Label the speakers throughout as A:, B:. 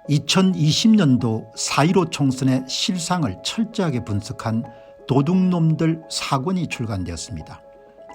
A: 2020년도 4.15 총선의 실상을 철저하게 분석한 도둑놈들 4권이 출간되었습니다.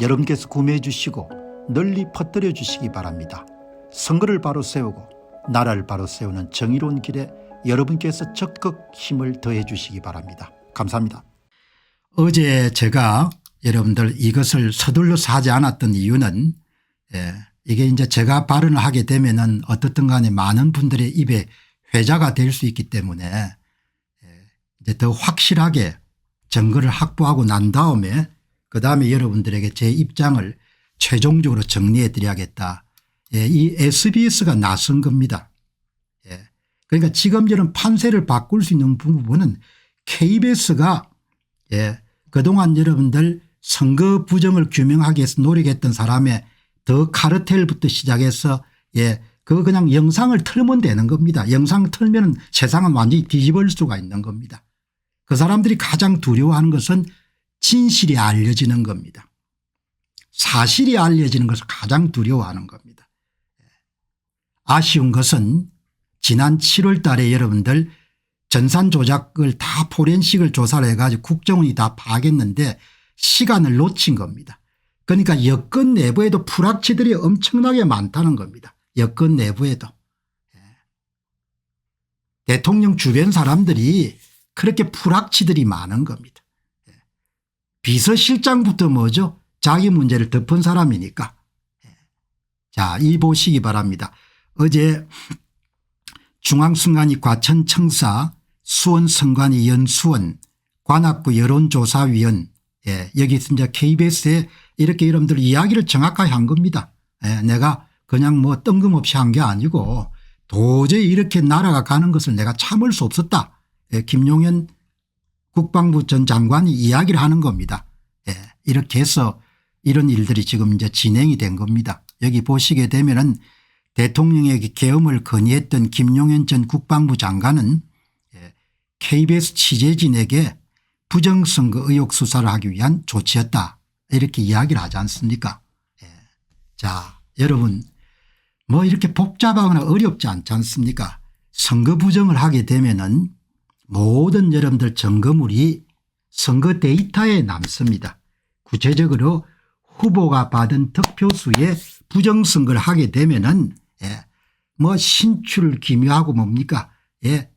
A: 여러분께서 구매해 주시고 널리 퍼뜨려 주시기 바랍니다. 선거를 바로 세우고 나라를 바로 세우는 정의로운 길에 여러분께서 적극 힘을 더해 주시기 바랍니다. 감사합니다. 어제 제가 여러분들 이것을 서둘러서 하지 않았던 이유는 이게 이제 제가 발언을 하게 되면은 어떻든 간에 많은 분들의 입에 회자가 될 수 있기 때문에 이제 더 확실하게 증거를 확보하고 난 다음에 그다음에 여러분들에게 제 입장을 최종적으로 정리해 드려야겠다. 이 SBS가 나선 겁니다. 그러니까 지금 저는 판세를 바꿀 수 있는 부분은 KBS가 그동안 여러분들 선거 부정을 규명하기 위해서 노력했던 사람의 더 카르텔부터 시작해서 그거 그냥 영상을 틀면 되는 겁니다. 영상 틀면 세상은 완전히 뒤집을 수가 있는 겁니다. 그 사람들이 가장 두려워하는 것은 진실이 알려지는 겁니다. 사실이 알려지는 것을 가장 두려워하는 겁니다. 아쉬운 것은 지난 7월 달에 여러분들 전산 조작을 다 포렌식을 조사를 해가지고 국정원이 다 파악했는데 시간을 놓친 겁니다. 그러니까 여권 내부에도 불확실들이 엄청나게 많다는 겁니다. 여권 내부에도. 대통령 주변 사람들이 그렇게 불확실들이 많은 겁니다. 비서실장부터 뭐죠? 자기 문제를 덮은 사람이니까. 자, 이 보시기 바랍니다. 어제 중앙선관위 과천청사 수원선관위 연수원 관악구 여론조사위원 여기서 이제 KBS에 이렇게 여러분들 이야기를 정확하게 한 겁니다. 내가 그냥 뭐 뜬금없이 한 게 아니고 도저히 이렇게 나라가 가는 것을 내가 참을 수 없었다. 김용현 국방부 전 장관이 이야기를 하는 겁니다. 이렇게 해서 이런 일들이 지금 이제 진행이 된 겁니다. 여기 보시게 되면은 대통령에게 계엄을 건의했던 김용현 전 국방부 장관은 KBS 취재진에게 부정선거 의혹 수사를 하기 위한 조치였다. 이렇게 이야기를 하지 않습니까? 자, 여러분 뭐 이렇게 복잡하거나 어렵지 않지 않습니까? 선거 부정을 하게 되면은 모든 여러분들 증거물이 선거 데이터에 남습니다. 구체적으로 후보가 받은 득표수에 부정선거를 하게 되면은 뭐 신출 기묘하고 뭡니까?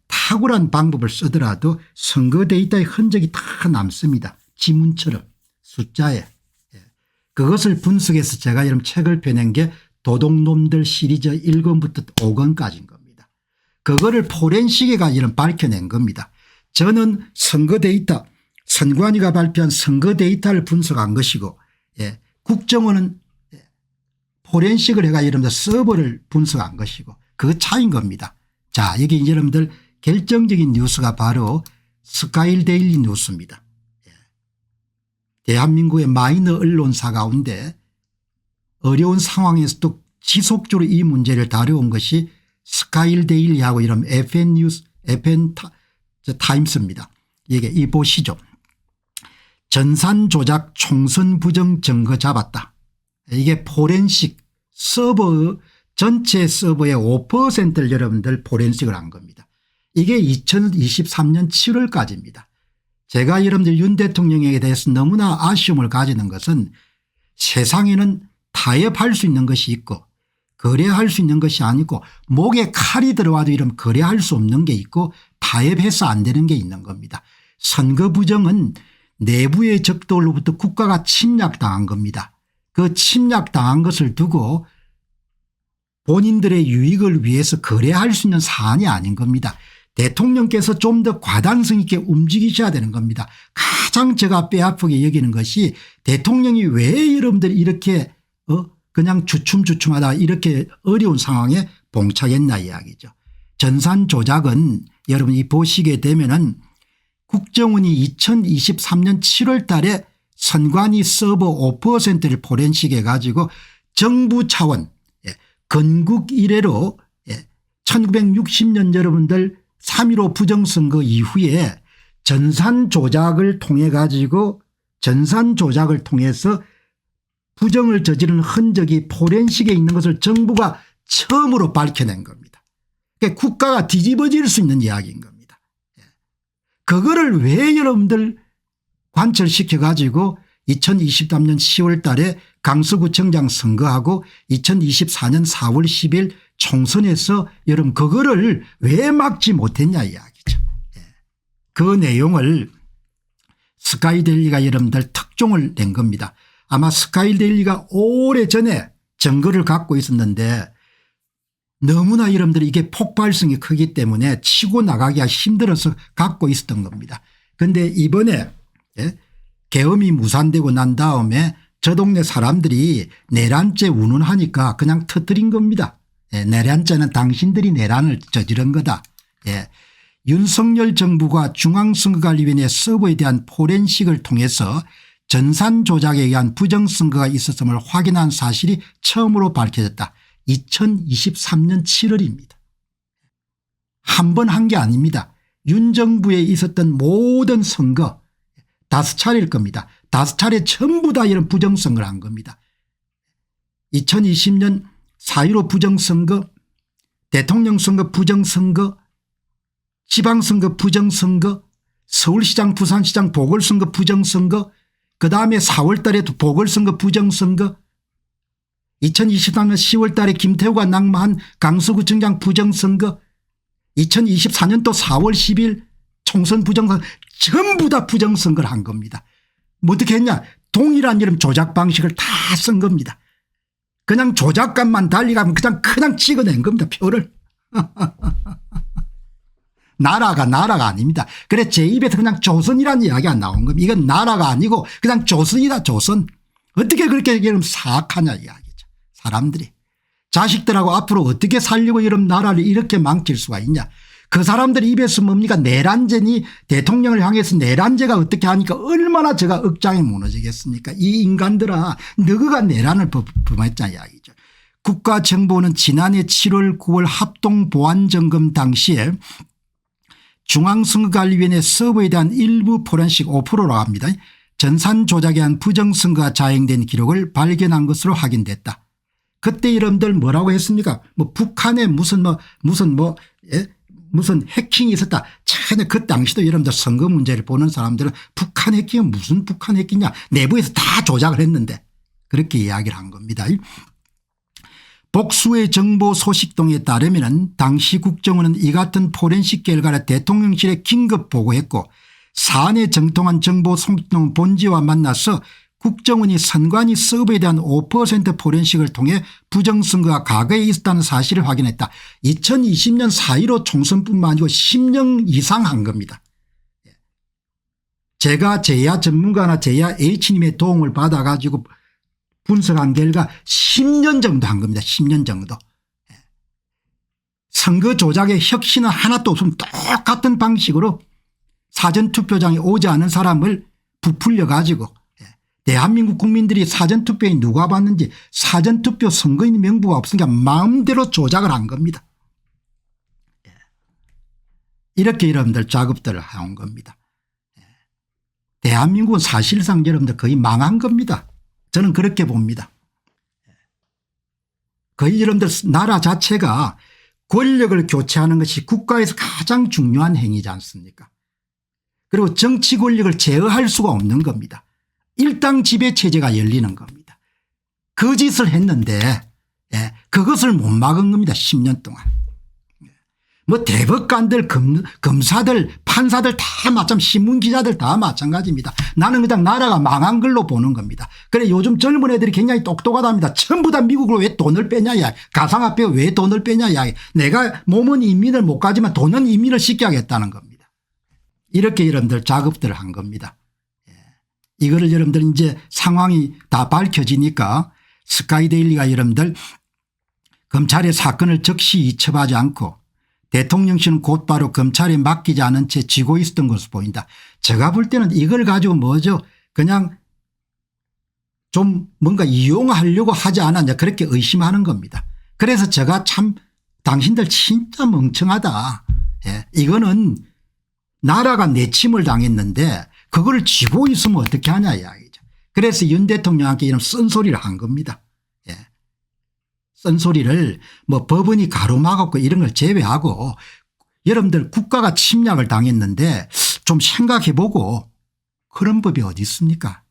A: 탁월한 방법을 쓰더라도 선거 데이터의 흔적이 다 남습니다. 지문처럼 숫자에. 그것을 분석해서 제가 여러분 책을 펴낸 게 도둑놈들 시리즈 1권부터 5권까지인 겁니다. 그거를 포렌식에 가지고 밝혀낸 겁니다. 저는 선거 데이터 선관위가 발표한 선거 데이터를 분석한 것이고 국정원은 포렌식을 해가 여러분들 서버를 분석한 것이고 그 차이인 겁니다. 자, 여기 여러분들 결정적인 뉴스가 바로 스카이데일리 뉴스입니다. 대한민국의 마이너 언론사 가운데 어려운 상황에서도 지속적으로 이 문제를 다뤄온 것이 스카이데일리하고 이런 FN 뉴스, FN 타임스입니다. 이게 이 보시죠. 전산 조작 총선 부정 증거 잡았다. 이게 포렌식 서버 전체 서버의 5%를 여러분들 포렌식을 한 겁니다. 이게 2023년 7월까지입니다. 제가 여러분들 윤 대통령에 대해서 너무나 아쉬움을 가지는 것은 세상에는 타협할 수 있는 것이 있고 거래할 수 있는 것이 아니고 목에 칼이 들어와도 이런 거래할 수 없는 게 있고 타협해서 안 되는 게 있는 겁니다. 선거 부정은 내부의 적들로부터 국가가 침략당한 겁니다. 그 침략당한 것을 두고 본인들의 유익을 위해서 거래할 수 있는 사안이 아닌 겁니다. 대통령께서 좀 더 과단성 있게 움직이셔야 되는 겁니다. 가장 제가 뼈아프게 여기는 것이 대통령이 왜 여러분들이 이렇게 그냥 주춤주춤하다 이렇게 어려운 상황에 봉착했나 이야기죠. 전산 조작은 여러분이 보시게 되면은 국정원이 2023년 7월 달에 선관위 서버 5%를 포렌식해 가지고 정부 차원 건국 이래로 1960년 여러분들 3.15 부정선거 이후에 전산 조작을 통해 가지고 전산 조작을 통해서 부정을 저지른 흔적이 포렌식에 있는 것을 정부가 처음으로 밝혀낸 겁니다. 그러니까 국가가 뒤집어질 수 있는 이야기인 겁니다. 그거를 왜 여러분들 관철시켜 가지고 2023년 10월 달에 강서구청장 선거하고 2024년 4월 10일 총선에서 여러분 그거를 왜 막지 못했냐 이야기죠. 그 내용을 스카이데일리가 여러분들 특종을 낸 겁니다. 아마 스카이데일리가 오래전에 증거를 갖고 있었는데 너무나 여러분들이 이게 폭발성이 크기 때문에 치고 나가기가 힘들어서 갖고 있었던 겁니다. 그런데 이번에 계엄이 무산되고 난 다음에 저 동네 사람들이 내란죄 운운하니까 그냥 터뜨린 겁니다. 내란죄는 당신들이 내란을 저지른 거다. 윤석열 정부가 중앙선거관리위원회 서버에 대한 포렌식을 통해서 전산 조작에 의한 부정선거가 있었음을 확인한 사실이 처음으로 밝혀졌다. 2023년 7월입니다. 한 번 한 게 아닙니다. 윤 정부에 있었던 모든 선거 5차례일 겁니다. 5차례 전부 다 이런 부정선거를 한 겁니다. 2020년 4.15 부정선거, 대통령 선거 부정선거, 지방선거 부정선거, 서울시장 부산시장 보궐선거 부정선거, 그다음에 4월 달에도 보궐선거 부정선거, 2023년 10월 달에 김태우가 낙마한 강서구청장 부정선거, 2024년도 4월 10일 총선 부정선거 전부 다 부정선거를 한 겁니다. 뭐 어떻게 했냐. 동일한 이런 조작 방식을 다 쓴 겁니다. 그냥 조작감만 달리가면 그냥 찍어낸 겁니다. 표를. 나라가 아닙니다. 그래 제 입에서 그냥 조선이라는 이야기가 나온 겁니다. 이건 나라가 아니고 그냥 조선이다 조선. 어떻게 그렇게 여러분 사악하냐 이야기죠. 사람들이. 자식들하고 앞으로 어떻게 살려고 이런 나라를 이렇게 망칠 수가 있냐. 그 사람들 입에서 뭡니까 내란죄니 대통령을 향해서 내란죄가 어떻게 하니까 얼마나 제가 억장이 무너지겠습니까. 이 인간들아 너희가 내란을 범했자 이야기죠. 국가정보원은 지난해 7월 9월 합동보안점검 당시에 중앙선거관리위원회 서버에 대한 일부 포렌식 5%라고 합니다. 전산 조작에 의한 부정선거가 자행된 기록을 발견한 것으로 확인됐다. 그때 여러분들 뭐라고 했습니까? 뭐 북한에 무슨 해킹이 있었다. 참 그 당시도 여러분들 선거 문제를 보는 사람들은 북한 해킹은 무슨 북한 해킹이냐. 내부에서 다 조작을 했는데 그렇게 이야기를 한 겁니다. 복수의 정보 소식통에 따르면 당시 국정원은 이 같은 포렌식 결과를 대통령실에 긴급 보고했고 사안에 정통한 정보 소식통 본지와 만나서 국정원이 선관위 서버에 대한 5% 포렌식을 통해 부정선거가 과거에 있었다는 사실을 확인했다. 2020년 4.15 총선뿐만 아니고 10년 이상 한 겁니다. 제가 제야 전문가나 제야 H님의 도움을 받아 가지고 분석한 결과 10년 정도 한 겁니다. 10년 정도. 선거 조작의 혁신은 하나도 없으면 똑같은 방식으로 사전투표장에 오지 않은 사람을 부풀려 가지고 대한민국 국민들이 사전투표에 누가 봤는지 사전투표 선거인 명부가 없으니까 마음대로 조작을 한 겁니다. 이렇게 여러분들 작업들을 해온 겁니다. 대한민국은 사실상 여러분들 거의 망한 겁니다. 저는 그렇게 봅니다. 거의 여러분들 나라 자체가 권력을 교체하는 것이 국가에서 가장 중요한 행위지 않습니까? 그리고 정치 권력을 제어할 수가 없는 겁니다. 일당 지배체제가 열리는 겁니다. 그 짓을 했는데 그것을 못 막은 겁니다. 10년 동안. 뭐 대법관들 검사들 판사들 다 마찬가지 신문기자들 다 마찬가지입니다. 나는 그냥 나라가 망한 걸로 보는 겁니다. 그래 요즘 젊은 애들이 굉장히 똑똑하답니다. 전부 다 미국으로 왜 돈을 빼냐 야 가상화폐 왜 돈을 빼냐 야 내가 몸은 이민을 못 가지만 돈은 이민을 시켜야겠다는 겁니다. 이렇게 여러분들 작업들을 한 겁니다. 이거를 여러분들 이제 상황이 다 밝혀지니까 스카이데일리가 여러분들 검찰의 사건을 즉시 이첩하지 않고 대통령실은 곧바로 검찰에 맡기지 않은 채 쥐고 있었던 것으로 보인다. 제가 볼 때는 이걸 가지고 뭐죠 그냥 좀 뭔가 이용하려고 하지 않았냐 그렇게 의심하는 겁니다. 그래서 제가 참 당신들 진짜 멍청하다. 이거는 나라가 내침을 당했는데 그걸 쥐고 있으면 어떻게 하냐 이야기죠. 그래서 윤 대통령한테 이런 쓴소리를 한 겁니다. 쓴소리를 뭐 법원이 가로막았고 이런 걸 제외하고 여러분들 국가가 침략을 당했는데 좀 생각해보고 그런 법이 어디 있습니까?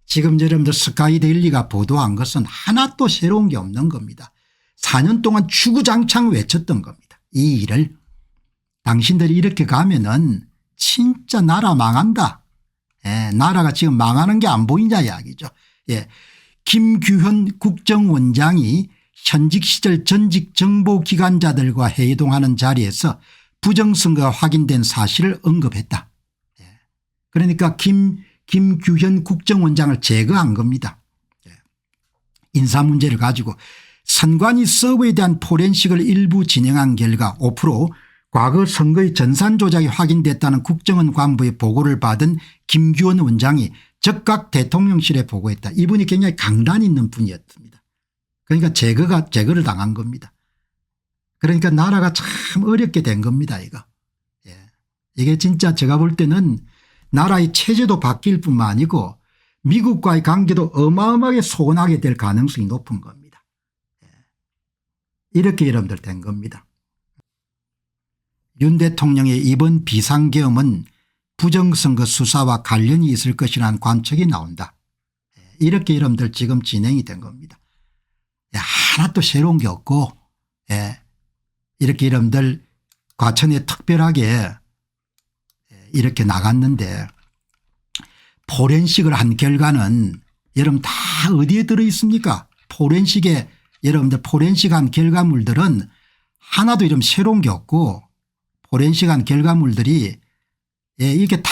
A: 지금 여러분들 스카이데일리가 보도한 것은 하나도 새로운 게 없는 겁니다. 4년 동안 주구장창 외쳤던 겁니다. 이 일을 당신들이 이렇게 가면은 진짜 나라 망한다. 예, 나라가 지금 망하는 게 안 보이냐 이야기죠. 예, 김규현 국정원장이 현직 시절 전직 정보기관자들과 회동하는 자리에서 부정선거가 확인된 사실을 언급했다. 예, 그러니까 김규현 국정원장을 제거한 겁니다. 예, 인사 문제를 가지고 선관위 서버에 대한 포렌식을 일부 진행한 결과 5% 과거 선거의 전산 조작이 확인됐다는 국정원 관부의 보고를 받은 김규현 원장이 즉각 대통령실에 보고했다. 이분이 굉장히 강단 있는 분이었습니다. 그러니까 제거를 당한 겁니다. 그러니까 나라가 참 어렵게 된 겁니다. 이거. 예. 이게 진짜 제가 볼 때는 나라의 체제도 바뀔 뿐만 아니고 미국과의 관계도 어마어마하게 소원하게 될 가능성이 높은 겁니다. 예. 이렇게 여러분들 된 겁니다. 윤 대통령의 이번 비상계엄은 부정선거 수사와 관련이 있을 것이라는 관측이 나온다. 이렇게 여러분들 지금 진행이 된 겁니다. 하나도 새로운 게 없고 이렇게 여러분들 과천에 특별하게 이렇게 나갔는데 포렌식을 한 결과는 여러분 다 어디에 들어있습니까? 포렌식에 여러분들 포렌식한 결과물들은 하나도 이런 새로운 게 없고 포렌식한 결과물들이 이게 다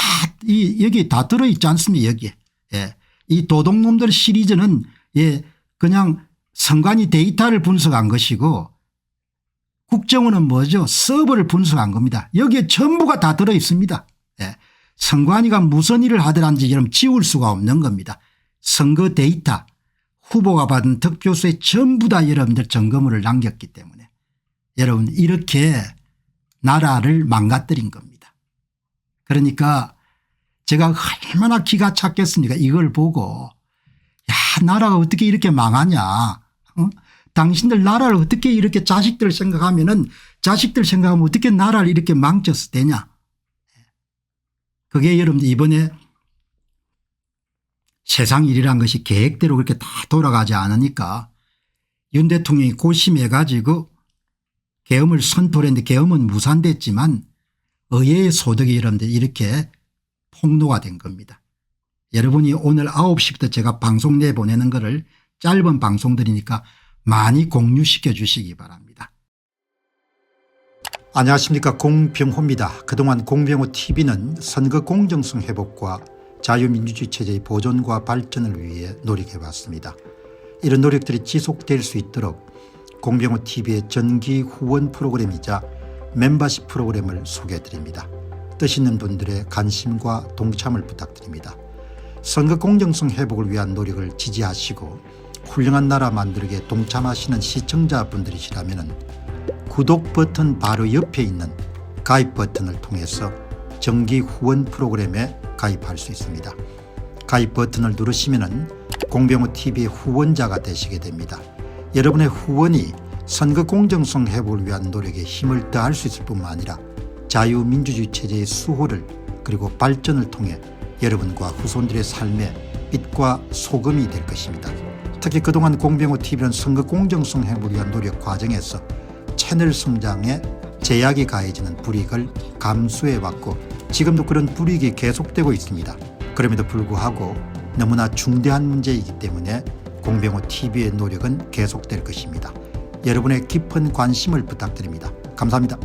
A: 여기 다 들어있지 않습니까? 여기에. 이 도둑놈들 시리즈는 그냥 선관위 데이터를 분석한 것이고 국정원은 뭐죠? 서버를 분석한 겁니다. 여기에 전부가 다 들어있습니다. 선관위가 무슨 일을 하더란지 여러분 지울 수가 없는 겁니다. 선거 데이터 후보가 받은 득표수에 전부 다 여러분들 점검을 남겼기 때문에 여러분 이렇게 나라를 망가뜨린 겁니다. 그러니까 제가 얼마나 기가 찼겠습니까? 이걸 보고 야 나라가 어떻게 이렇게 망하냐. 당신들 나라를 어떻게 이렇게 자식들 생각하면은 자식들 생각하면 어떻게 나라를 이렇게 망쳐서 되냐. 그게 여러분들 이번에 세상 일이란 것이 계획대로 그렇게 다 돌아가지 않으니까 윤 대통령이 고심해 가지고 계엄을 선포를 했는데 계엄은 무산됐지만 의회의 소득이 여러분들 이렇게 폭로가 된 겁니다. 여러분이 오늘 9시부터 제가 방송 내보내는 거를 짧은 방송들이니까 많이 공유시켜 주시기 바랍니다. 안녕하십니까, 공병호입니다. 그동안 공병호TV는 선거 공정성 회복과 자유민주주의 체제의 보존과 발전을 위해 노력해왔습니다. 이런 노력들이 지속될 수 있도록 공병호TV의 정기 후원 프로그램이자 멤버십 프로그램을 소개해드립니다. 뜻 있는 분들의 관심과 동참을 부탁드립니다. 선거 공정성 회복을 위한 노력을 지지하시고 훌륭한 나라 만들기에 동참하시는 시청자분들이시라면 구독 버튼 바로 옆에 있는 가입 버튼을 통해서 정기 후원 프로그램에 가입할 수 있습니다. 가입 버튼을 누르시면 공병호TV의 후원자가 되시게 됩니다. 여러분의 후원이 선거 공정성 회복을 위한 노력에 힘을 더할 수 있을 뿐만 아니라 자유민주주의 체제의 수호를 그리고 발전을 통해 여러분과 후손들의 삶에 빛과 소금이 될 것입니다. 특히 그동안 공병호TV는 선거 공정성 회복을 위한 노력 과정에서 채널 성장에 제약이 가해지는 불이익을 감수해왔고 지금도 그런 불이익이 계속되고 있습니다. 그럼에도 불구하고 너무나 중대한 문제이기 때문에 공병호TV의 노력은 계속될 것입니다. 여러분의 깊은 관심을 부탁드립니다. 감사합니다.